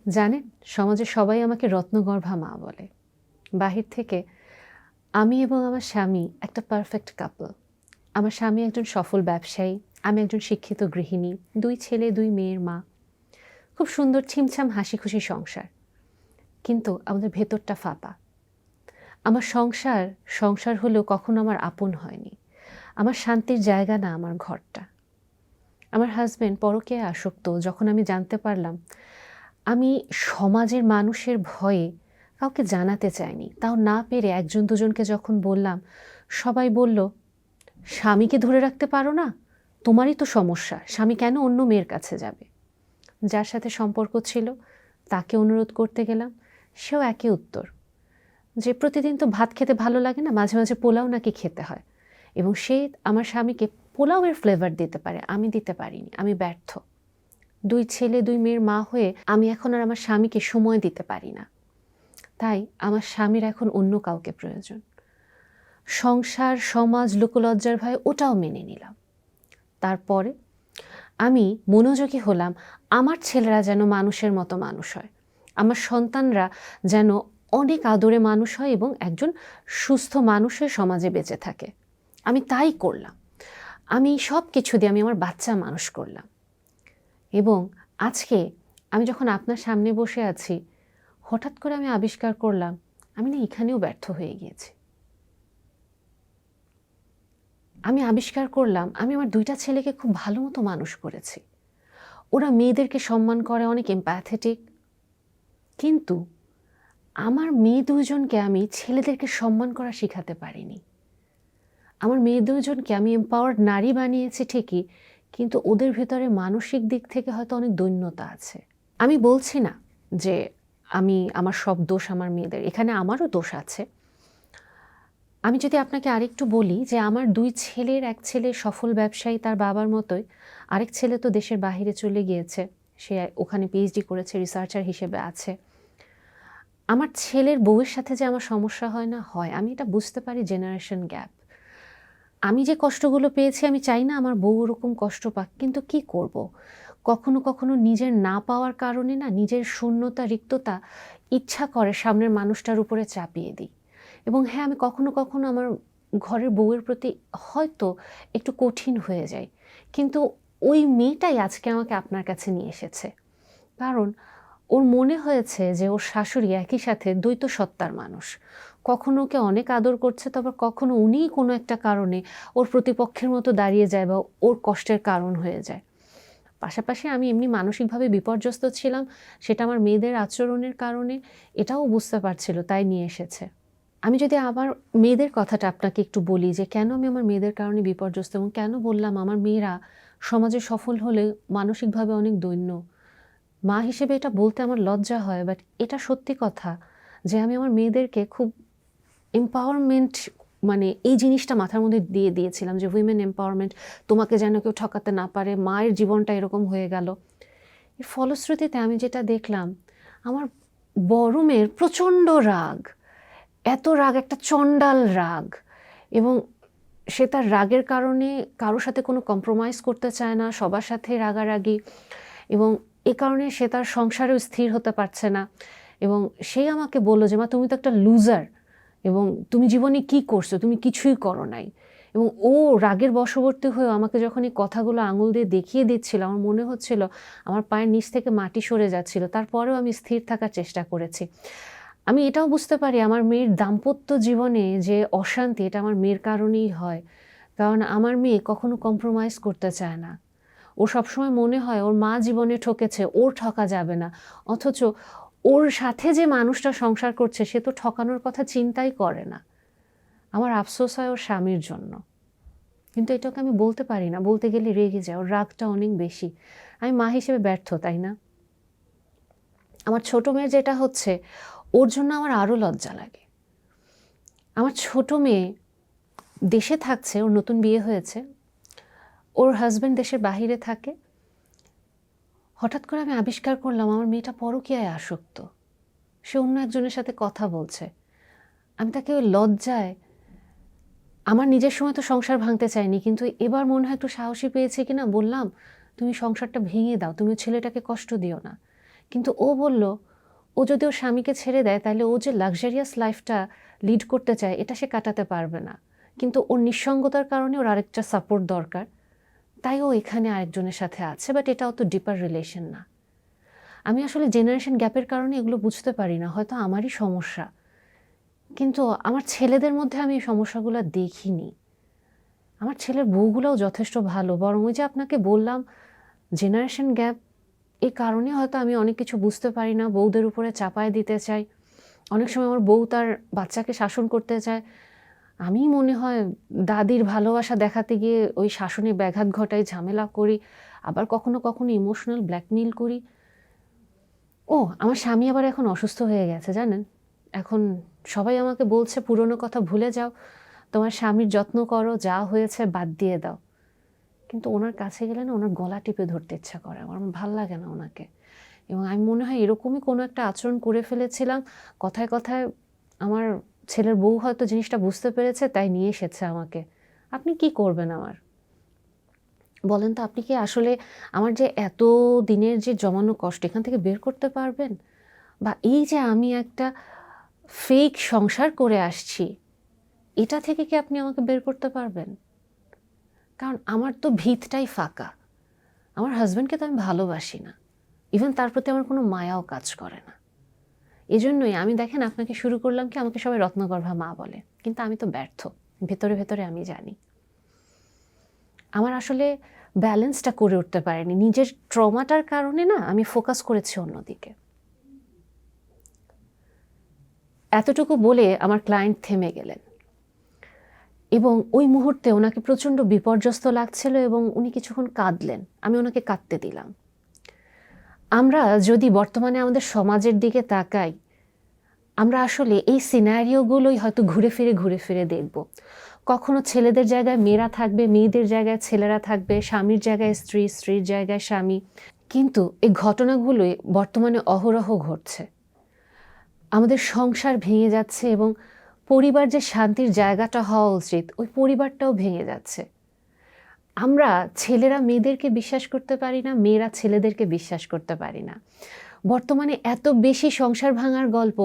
জানেন, সমাজে সবাই আমাকে রত্নগর্ভা মা বলে। বাহির থেকে আমি এবং আমার স্বামী একটা পারফেক্ট কাপল। আমার স্বামী একজন সফল ব্যবসায়ী, আমি একজন শিক্ষিত গৃহিণী, 2 ছেলে 2 মেয়ের মা। খুব সুন্দর ছিমছাম হাসি খুশি সংসার। কিন্তু আমাদের ভেতরটা ফাঁপা। আমার সংসার হলেও কখনো আমার আপন হয়নি। আমার শান্তির জায়গা না আমার ঘরটা। আমার হাজব্যান্ড পরকীয়ায় আসক্ত। যখন আমি জানতে পারলাম, আমি সমাজের মানুষের ভয়ে কাউকে জানাতে চাইনি। তাও না পেরে একজন দুজনকে যখন বললাম, সবাই বলল, স্বামীকে ধরে রাখতে পারো না? তোমারই তো সমস্যা, স্বামী কেন অন্য মেয়ের কাছে যাবে? যার সাথে সম্পর্ক ছিল তাকে অনুরোধ করতে গেলাম, সেও একই উত্তর, যে প্রতিদিন তো ভাত খেতে ভালো লাগে না, মাঝে মাঝে পোলাও নাকি খেতে হয়, এবং সে আমার স্বামীকে পোলাওয়ের ফ্লেভার দিতে পারে, আমি দিতে পারিনি, আমি ব্যর্থ। 2 ছেলে 2 মেয়ের মা হয়ে আমি এখন আর আমার স্বামীকে সময় দিতে পারি না। তাই আমার স্বামীর এখন অন্য কাউকে প্রয়োজন। সংসার, সমাজ, লোকলজ্জার ভয়ে ওটাও মেনে নিলাম। তারপরে আমি মনোযোগী হলাম আমার ছেলেরা যেন মানুষের মতো মানুষ হয়, আমার সন্তানরা যেন অনেক আদরে মানুষ হয় এবং একজন সুস্থ মানুষের সমাজে বেঁচে থাকে। আমি তাই করলাম। আমি সব কিছু দিয়ে আমি আমার বাচ্চা মানুষ করলাম। এবং আজকে আমি যখন আপনার সামনে বসে আছি, হঠাৎ করে আমি আবিষ্কার করলাম আমি না এখানেও ব্যর্থ হয়ে গিয়েছি। আমি আবিষ্কার করলাম আমি আমার 2টা ছেলেকে খুব ভালো মতো মানুষ করেছি। ওরা মেয়েদেরকে সম্মান করে, অনেক এমপ্যাথেটিক। কিন্তু আমার মেয়ে 2জনকে আমি ছেলেদেরকে সম্মান করা শেখাতে পারিনি। আমার মেয়ে 2জনকে আমি এম্পাওয়ার্ড নারী বানিয়েছি ঠিকই, কিন্তু ওদের ভেতরে মানসিক দিক থেকে হয়তো অনেক দৈন্যতা আছে। আমি বলছি না যে আমার সব দোষ আমার মেয়েদের, এখানে আমারও দোষ আছে। আমি যদি আপনাকে আরেকটু বলি যে আমার 2 ছেলের, এক ছেলে সফল ব্যবসায়ী তার বাবার মতোই, আরেক ছেলে তো দেশের বাইরে চলে গিয়েছে, সে ওখানে পিএইচডি করেছে, রিসার্চার হিসেবে আছে। আমার ছেলের বউয়ের সাথে যে আমার সমস্যা হয় না, হয়। আমি এটা বুঝতে পারি, জেনারেশন গ্যাপ। আমি যে কষ্টগুলো পেয়েছি আমি চাই না আমার বউ ওরকম কষ্ট পাক, কিন্তু কি করব? কখনো কখনো নিজের না পাওয়ার কারণে না নিজের শূন্যতা, রিক্ততা ইচ্ছা করে সামনের মানুষটার উপরে চাপিয়ে দিই। এবং হ্যাঁ, আমি কখনো কখনো আমার ঘরের বউয়ের প্রতি হয়তো একটু কঠিন হয়ে যাই, কিন্তু ওই মেয়েটাই আজকে আমাকে আপনার কাছে নিয়ে এসেছে। কারণ ওর মনে হয়েছে যে ওর শাশুড়ি একই সাথে দ্বৈত সত্তার মানুষ। কখনো ওকে অনেক আদর করছে, তবে কখনো উনিই কোনো একটা কারণে ওর প্রতিপক্ষের মতো দাঁড়িয়ে যায় বা ওর কষ্টের কারণ হয়ে যায়। পাশাপাশি আমি এমনি মানসিকভাবে বিপর্যস্ত ছিলাম, সেটা আমার মেয়েদের আচরণের কারণে, এটাও বুঝতে পারছিল, তাই নিয়ে এসেছে। আমি যদি আমার মেয়েদের কথাটা আপনাকে একটু বলি যে কেন আমি আমার মেয়েদের কারণে বিপর্যস্ত, এবং কেন বললাম আমার মেয়েরা সমাজে সফল হলে মানসিকভাবে অনেক দৈন্য। মা হিসেবে এটা বলতে আমার লজ্জা হয়, বাট এটা সত্যি কথা যে আমি আমার মেয়েদেরকে খুব এম্পাওয়ারমেন্ট, মানে এই জিনিসটা মাথার মধ্যে দিয়ে দিয়েছিলাম যে উইমেন এম্পাওয়ারমেন্ট, তোমাকে যেন কেউ ঠকাতে না পারে, মায়ের জীবনটা এরকম হয়ে গেল। এর ফলশ্রুতিতে আমি যেটা দেখলাম, আমার বড় মেয়ের প্রচণ্ড রাগ, এত রাগ, একটা চণ্ডাল রাগ, এবং সে তার রাগের কারণে কারোর সাথে কোনো কম্প্রোমাইজ করতে চায় না, সবার সাথে রাগারাগি, এবং এ কারণে সে তার সংসারেও স্থির হতে পারছে না। এবং সে আমাকে বলল যে মা, তুমি তো একটা লুজার, এবং তুমি জীবনে কি করছো, তুমি কিছুই করো নাই। এবং ও রাগের বশবর্তী হয়েও আমাকে যখন এই কথাগুলো আঙুল দিয়ে দেখিয়ে দিচ্ছিল, আমার মনে হচ্ছিল আমার পায়ের নিচ থেকে মাটি সরে যাচ্ছিল। তারপরেও আমি স্থির থাকার চেষ্টা করেছি। আমি এটাও বুঝতে পারি আমার মেয়ের দাম্পত্য জীবনে যে অশান্তি, এটা আমার মেয়ের কারণেই হয়। কারণ আমার মেয়ে কখনো কম্প্রোমাইজ করতে চায় না। ও সবসময় মনে হয় ওর মা জীবনে ঠকেছে, ওর ঠকা যাবে না। অথচ ওর সাথে যে মানুষটা সংসার করছে সে তো ঠকানোর কথা চিন্তাই করে না। আমার আফসোস হয় ওর স্বামীর জন্য, কিন্তু এটাকে আমি বলতে পারি না, বলতে গেলে রেগে যায়, ওর রাগটা অনেক বেশি। আমি মা হিসেবে ব্যর্থ, তাই না? আমার ছোট মেয়ের যেটা হচ্ছে, ওর জন্য আমার আরও লজ্জা লাগে। আমার ছোট মেয়ে দেশে থাকছে, ওর নতুন বিয়ে হয়েছে, ওর হাজব্যান্ড দেশের বাহিরে থাকে। হঠাৎ করে আমি আবিষ্কার করলাম আমার মেয়েটা পরকীয়ায় আসক্ত, সে অন্য একজনের সাথে কথা বলছে। আমি তাকে ওই লজ্জায়, আমার নিজের সময় তো সংসার ভাঙতে চাইনি, কিন্তু এবার মনে হয় একটু সাহসী পেয়েছে কিনা, বললাম তুমি সংসারটা ভেঙে দাও, তুমি ছেলেটাকে কষ্ট দিও না। কিন্তু ও বলল ও যদি ওর স্বামীকে ছেড়ে দেয় তাহলে ও যে লাক্সারিয়াস লাইফটা লিড করতে চায় এটা সে কাটাতে পারবে না, কিন্তু ওর নিঃসঙ্গতার কারণে ওর আরেকটা সাপোর্ট দরকার, তাই ও এখানে আরেকজনের সাথে আছে, বাট এটা অত ডিপার রিলেশন না। আমি আসলে জেনারেশন গ্যাপের কারণে এগুলো বুঝতে পারি না, হয়তো আমারই সমস্যা, কিন্তু আমার ছেলেদের মধ্যে আমি এই সমস্যাগুলো দেখিনি। আমার ছেলের বউগুলোও যথেষ্ট ভালো, বরং ওই যে আপনাকে বললাম জেনারেশন গ্যাপ, এই কারণে হয়তো আমি অনেক কিছু বুঝতে পারি না, বউদের উপরে চাপায় দিতে চাই। অনেক সময় আমার বউ তার বাচ্চাকে শাসন করতে চায়, আমি মনে হয় দাদির ভালোবাসা দেখাতে গিয়ে ওই শাসনে ব্যাঘাত ঘটাই, ঝামেলা করি, আবার কখনো কখনো ইমোশনাল ব্ল্যাকমেইল করি। ও আমার স্বামী আবার এখন অসুস্থ হয়ে গেছে জানেন, এখন সবাই আমাকে বলছে পুরনো কথা ভুলে যাও, তোমার স্বামীর যত্ন করো, যা হয়েছে বাদ দিয়ে দাও। কিন্তু ওনার কাছে গেলে না ওনার গলা টিপে ধরতে ইচ্ছা করে, আমার ভাল লাগে না ওনাকে। এবং আমি মনে হয় এরকমই কোনো একটা আচরণ করে ফেলেছিলাম, কথায় কথায় আমার ছেলের বউ হয়তো জিনিসটা বুঝতে পেরেছে, তাই নিয়ে এসেছে আমাকে। আপনি কি করবেন আমার বলেন তো? আপনি কি আসলে আমার যে এত দিনের যে জমানো কষ্ট এখান থেকে বের করতে পারবেন? বা এই যে আমি একটা ফেক সংসার করে আসছি, এটা থেকে কি আপনি আমাকে বের করতে পারবেন? কারণ আমার তো ভিতটাই ফাঁকা, আমার হাজব্যান্ডকে তো আমি ভালোবাসি না, ইভেন তার প্রতি আমার কোনো মায়াও কাজ করে না। এজন্যই আমি দেখেন আপনাকে শুরু করলাম কি আমাকে সবাই রত্নগর্ভা মা বলে, কিন্তু আমি তো ব্যর্থ, ভেতরে ভেতরে আমি জানি। আমার আসলে ব্যালেন্সটা করে উঠতে পারিনি, নিজের ট্রমাটার কারণে না আমি ফোকাস করেছি অন্যদিকে। এতটুকু বলে আমার ক্লায়েন্ট থেমে গেলেন এবং ওই মুহূর্তে ওনাকে প্রচণ্ড বিপর্যস্ত লাগছিল এবং উনি কিছুক্ষণ কাঁদলেন, আমি ওনাকে কাঁদতে দিলাম। আমরা যদি বর্তমানে আমাদের সমাজের দিকে তাকাই, আমরা আসলে এই সিনারিওগুলোই হয়তো ঘুরে ফিরে দেখব। কখনো ছেলেদের জায়গায় মেয়েরা থাকবে, মেয়েদের জায়গায় ছেলেরা থাকবে, স্বামীর জায়গায় স্ত্রী, স্ত্রীর জায়গায় স্বামী। কিন্তু এই ঘটনাগুলোই বর্তমানে অহরহ ঘটছে। আমাদের সংসার ভেঙে যাচ্ছে এবং পরিবার যে শান্তির জায়গাটা হওয়া উচিত ওই পরিবারটাও ভেঙে যাচ্ছে। আমরা ছেলেরা মেয়েদেরকে বিশ্বাস করতে পারি না, মেয়েরা ছেলেদেরকে বিশ্বাস করতে পারি না। বর্তমানে এত বেশি সংসার ভাঙার গল্প,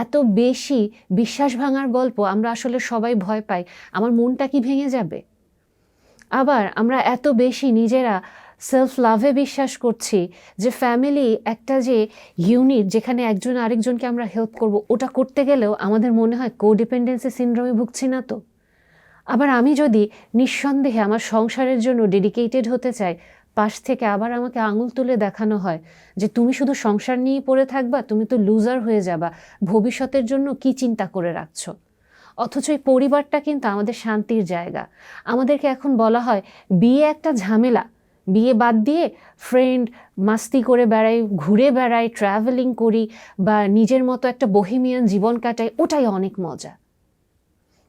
এত বেশি বিশ্বাস ভাঙার গল্প, আমরা আসলে সবাই ভয় পাই আমার মনটা কি ভেঙে যাবে। আবার আমরা এত বেশি নিজেরা সেলফ লাভে বিশ্বাস করছি যে ফ্যামিলি একটা যে ইউনিট যেখানে একজন আরেকজনকে আমরা হেল্প করব, ওটা করতে গেলেও আমাদের মনে হয় কোডিপেন্ডেন্সি সিনড্রোমে ভুগছি না তো। আবার আমি যদি নিঃসন্দেহে আমার সংসারের জন্য ডেডিকেটেড হতে চাই, পাশ থেকে আবার আমাকে আঙুল তুলে দেখানো হয় যে তুমি শুধু সংসার নিয়েই পড়ে থাকবা, তুমি তো লুজার হয়ে যাবা, ভবিষ্যতের জন্য কি চিন্তা করে রাখছো। অথচ এই পরিবারটা কিন্তু আমাদের শান্তির জায়গা। আমাদেরকে এখন বলা হয় বিয়ে একটা ঝামেলা, বিয়ে বাদ দিয়ে ফ্রেন্ড মাস্তি করে বেড়াই, ঘুরে বেড়াই, ট্রাভেলিং করি বা নিজের মতো একটা বহিমিয়ান জীবন কাটাই, ওটাই অনেক মজা।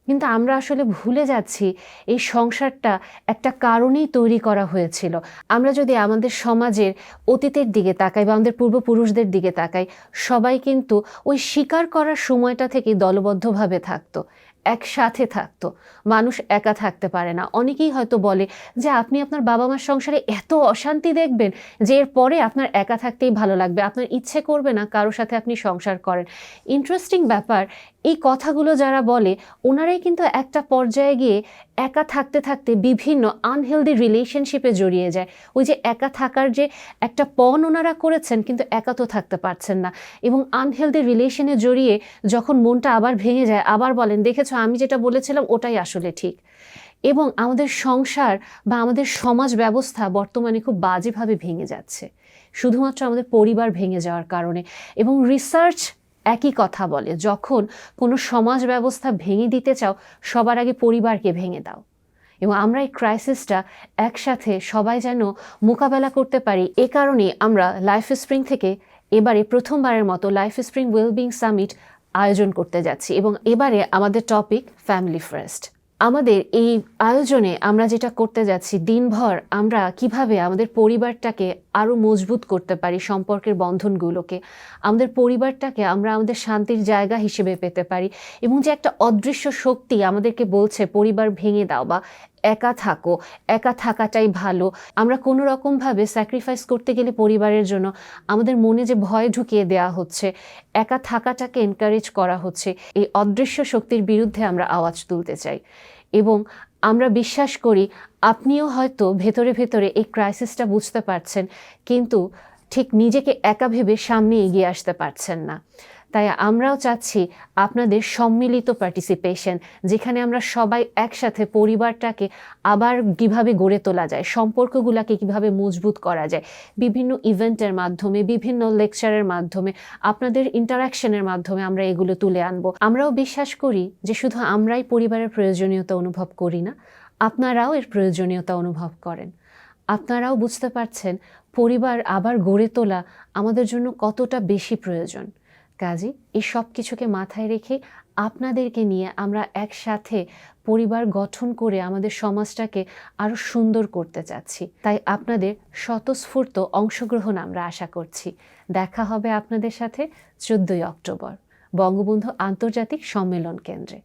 কিন্তু আমরা আসলে ভুলে যাচ্ছি এই সংসারটা একটা কারণেই তৈরি করা হয়েছিল। আমরা যদি আমাদের সমাজের অতীতের দিকে তাকাই বা আমাদের পূর্বপুরুষদের দিকে তাকাই, সবাই কিন্তু ওই শিকার করার সময়টা থেকে দলবদ্ধভাবে থাকতো, একসাথে থাকতো। মানুষ একা থাকতে পারে না। অনেকেই হয়তো বলে যে আপনি আপনার বাবা মার সংসারে এত অশান্তি দেখবেন যে এর পরে আপনার একা থাকতেই ভালো লাগবে, আপনার ইচ্ছে করবে না কারোর সাথে আপনি সংসার করেন। ইন্টারেস্টিং ব্যাপার, এই কথাগুলো যারা বলে ওনারাই কিন্তু একটা পর্যায়ে গিয়ে একা থাকতে থাকতে বিভিন্ন আনহেলদি রিলেশনশিপে জড়িয়ে যায়। ওই যে একা থাকার যে একটা পণ ওনারা করেছেন, কিন্তু একা তো থাকতে পারছেন না এবং আনহেলদি রিলেশনে জড়িয়ে যখন মনটা আবার ভেঙে যায়, আবার বলেন দেখেছো আমি যেটা বলেছিলাম ওটাই আসলে ঠিক। এবং আমাদের সংসার বা আমাদের সমাজ ব্যবস্থা বর্তমানে খুব বাজেভাবে ভেঙে যাচ্ছে, শুধুমাত্র আমাদের পরিবার ভেঙে যাওয়ার কারণে। এবং রিসার্চ একই কথা বলে, যখন কোনো সমাজ ব্যবস্থা ভেঙে দিতে চাও সবার আগে পরিবারকে ভেঙে দাও। এবং আমরা এই ক্রাইসিসটা একসাথে সবাই যেন মোকাবেলা করতে পারি, এ কারণে আমরা লাইফস্প্রিং থেকে এবারে প্রথমবারের মতো লাইফস্প্রিং ওয়েলবিং সামিট আয়োজন করতে যাচ্ছি এবং এবারে আমাদের টপিক ফ্যামিলি ফার্স্ট। আমাদের এই আয়োজনে আমরা যেটা করতে যাচ্ছি, দিনভর আমরা কিভাবে আমাদের পরিবারটাকে আরও মজবুত করতে পারি, সম্পর্কের বন্ধনগুলোকে, আমাদের পরিবারটাকে আমরা আমাদের শান্তির জায়গা হিসেবে পেতে পারি এবং যে একটা অদৃশ্য শক্তি আমাদেরকে বলছে পরিবার ভেঙে দাও বা একা থাকো, একা থাকাটাই ভালো। আমরা কোনো রকমভাবে স্যাক্রিফাইস করতে গেলে পরিবারের জন্য আমাদের মনে যে ভয় ঢুকিয়ে দেওয়া হচ্ছে, একা থাকাটাকে এনকারেজ করা হচ্ছে, এই অদৃশ্য শক্তির বিরুদ্ধে আমরা আওয়াজ তুলতে চাই। এবং আমরা বিশ্বাস করি আপনিও হয়তো ভেতরে ভেতরে এই ক্রাইসিসটা বুঝতে পারছেন, কিন্তু ঠিক নিজেকে একা ভেবে সামনে এগিয়ে আসতে পারছেন না। তাই আমরাও চাচ্ছি আপনাদের সম্মিলিত পার্টিসিপেশন, যেখানে আমরা সবাই একসাথে পরিবারটাকে আবার কীভাবে গড়ে তোলা যায়, সম্পর্কগুলোকে কীভাবে মজবুত করা যায়, বিভিন্ন ইভেন্টের মাধ্যমে, বিভিন্ন লেকচারের মাধ্যমে, আপনাদের ইন্টারাকশনের মাধ্যমে আমরা এগুলো তুলে আনবো। আমরাও বিশ্বাস করি যে শুধু আমরাই পরিবারের প্রয়োজনীয়তা অনুভব করি না, আপনারাও এর প্রয়োজনীয়তা অনুভব করেন। আপনারাও বুঝতে পারছেন পরিবার আবার গড়ে তোলা আমাদের জন্য কতটা বেশি প্রয়োজন। কাজে এই সব কিছুকে মাথায় রেখে আপনাদেরকে নিয়ে আমরা একসাথে পরিবার গঠন করে আমাদের সমাজটাকে আরও সুন্দর করতে চাচ্ছি। তাই আপনাদের স্বতঃস্ফূর্ত অংশগ্রহণ আমরা আশা করছি। দেখা হবে আপনাদের সাথে 14 অক্টোবর বঙ্গবন্ধু আন্তর্জাতিক সম্মেলন কেন্দ্রে।